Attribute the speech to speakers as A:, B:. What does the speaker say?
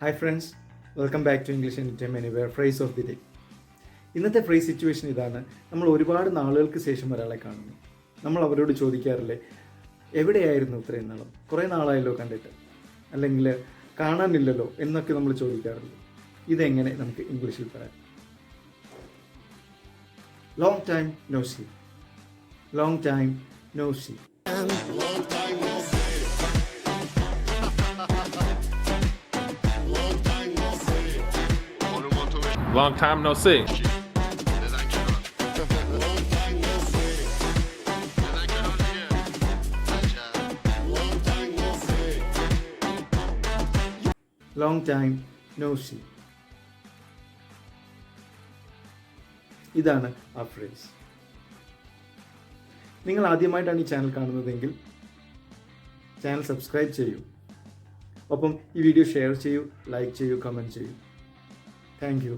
A: Hi friends, welcome back to English anytime anywhere phrase of the day. ഇന്നത്തെ phrase situation ഇതാണ്. നമ്മൾ ഒരുപാട് നാളുകൾക്ക് ശേഷം ഒരാളെ കാണുന്നു. നമ്മൾ അവരോട് ചോദിക്കാറില്ലേ, എവിടെയായിരുന്നു ഇത്രയും നാളും, കുറേ നാളായല്ലോ കണ്ടിട്ട്, അല്ലെങ്കിൽ കാണാനില്ലല്ലോ എന്നൊക്കെ നമ്മൾ ചോദിക്കാറുണ്ട്. ഇതെങ്ങനെ നമുക്ക് ഇംഗ്ലീഷിൽ പറയാം? Long time no see. Long time no see.
B: Long time no see.
A: Long time no see. ഇതാണ് ആ ഫ്രേസ്. നിങ്ങൾ ആദ്യമായിട്ടാണ് ഈ ചാനൽ കാണുന്നതെങ്കിൽ ചാനൽ സബ്സ്ക്രൈബ് ചെയ്യൂ. ഒപ്പം ഈ വീഡിയോ ഷെയർ ചെയ്യൂ, ലൈക്ക് ചെയ്യൂ, കമൻറ്റ് ചെയ്യൂ. Thank you.